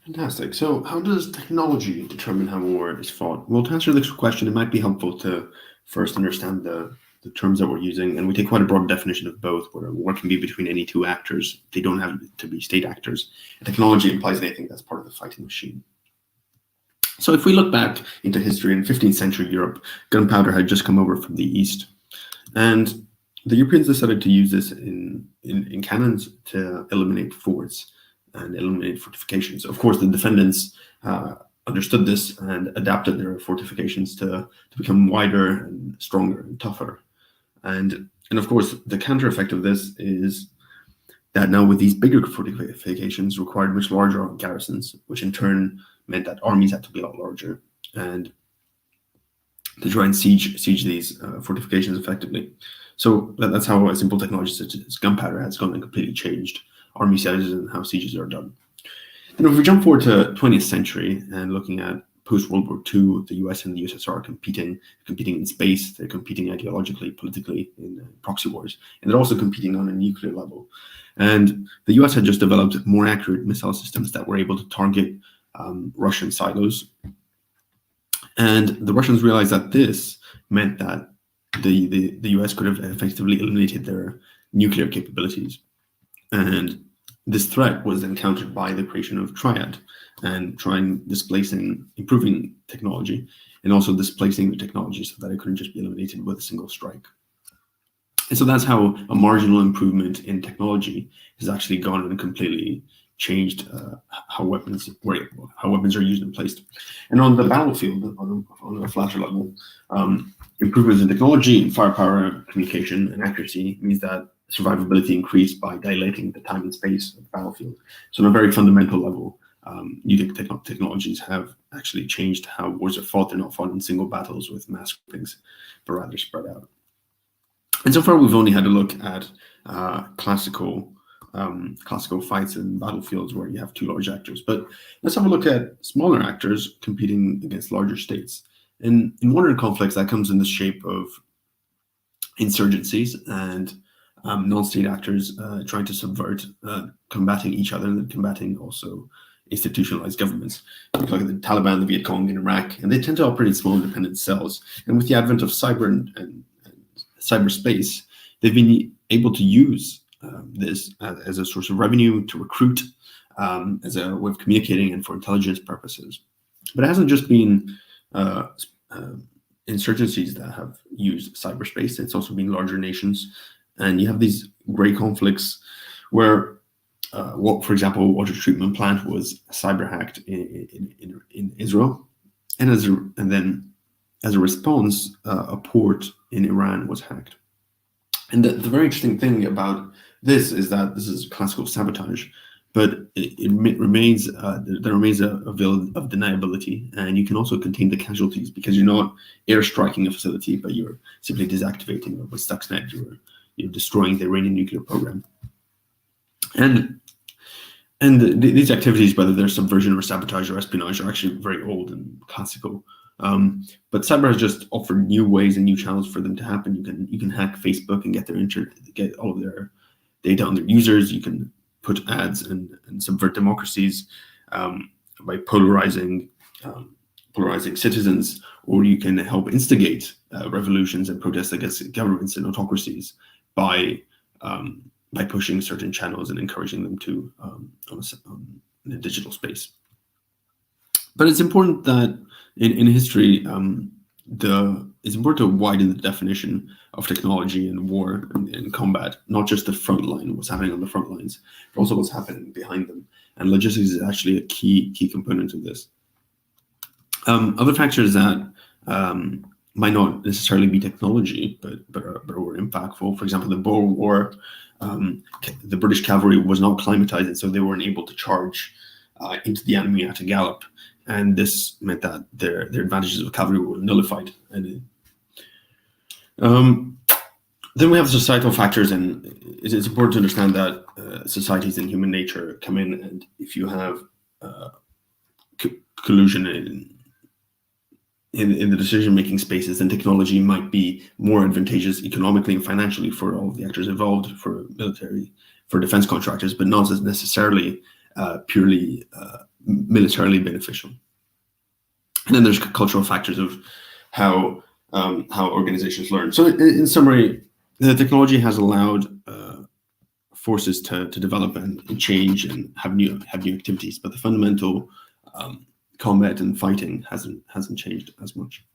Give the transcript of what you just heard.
Fantastic. So, how does technology determine how war is fought? Well, to answer this question, it might be helpful to first understand the terms that we're using. And we take quite a broad definition of both, where war can be between any two actors. They don't have to be state actors. And technology implies anything that's part of the fighting machine. So, if we look back into history in 15th century Europe, gunpowder had just come over from the East. And the Europeans decided to use this in cannons to eliminate forts and eliminate fortifications. Of course, the defendants understood this and adapted their fortifications to become wider and stronger and tougher. And of course, the counter effect of this is that now with these bigger fortifications required much larger garrisons, which in turn meant that armies had to be a lot larger and to try and siege these fortifications effectively. So that's how a simple technology such as gunpowder has gone and completely changed army sizes and how sieges are done. Then if we jump forward to 20th century and looking at post-World War II, the US and the USSR are competing in space, they're competing ideologically, politically in proxy wars, and they're also competing on a nuclear level. And the US had just developed more accurate missile systems that were able to target Russian silos. And the Russians realized that this meant that the US could have effectively eliminated their nuclear capabilities. And this threat was then countered by the creation of Triad and trying improving technology and also displacing the technology so that it couldn't just be eliminated with a single strike. And so that's how a marginal improvement in technology has actually gone and completely changed how weapons are used and placed. And on the battlefield, on a flatter level, improvements in technology, firepower, communication, and accuracy means that survivability increased by dilating the time and space of the battlefield. So on a very fundamental level, new technologies have actually changed how wars are fought. They're not fought in single battles with mass groupings, but rather spread out. And so far, we've only had a look at classical fights and battlefields where you have two large actors. But let's have a look at smaller actors competing against larger states. In modern conflicts, that comes in the shape of insurgencies and non-state actors trying to subvert, combating each other and combating also institutionalized governments. We look at the Taliban, the Viet Cong in Iraq, and they tend to operate in small independent cells. And with the advent of cyber and cyberspace, they've been able to use this as a source of revenue, to recruit, as a way of communicating and for intelligence purposes. But it hasn't just been insurgencies that have used cyberspace. It's also been larger nations. And you have these gray conflicts where, for example, a water treatment plant was cyber hacked in Israel. And then as a response, a port in Iran was hacked. And the very interesting thing about this is that this is classical sabotage, but there remains a veil of deniability, and you can also contain the casualties because you're not airstriking a facility, but you're simply deactivating, or with Stuxnet, you're destroying the Iranian nuclear program. And these activities, whether they're subversion or sabotage or espionage, are actually very old and classical. But cyber has just offered new ways and new channels for them to happen. You can hack Facebook and get all of their data on their users. You can put ads and subvert democracies by polarizing citizens, or you can help instigate revolutions and protests against governments and autocracies by pushing certain channels and encouraging them to in a digital space. But it's important that in history, it's important to widen the definition of technology and war and combat, not just the front line, what's happening on the front lines, but also what's happening behind them. And logistics is actually a key component of this. Other factors that might not necessarily be technology, but were impactful. For example, the Boer War, the British cavalry was not climatized, and so they weren't able to charge into the enemy at a gallop. And this meant that their advantages of cavalry were nullified. And then we have societal factors, and it's important to understand that societies and human nature come in, and if you have collusion in the decision-making spaces, then technology might be more advantageous economically and financially for all of the actors involved, for military, for defense contractors, but not necessarily purely militarily beneficial. And then there's cultural factors of how organizations learn. So in summary, the technology has allowed forces to develop and change and have new activities, but the fundamental combat and fighting hasn't changed as much.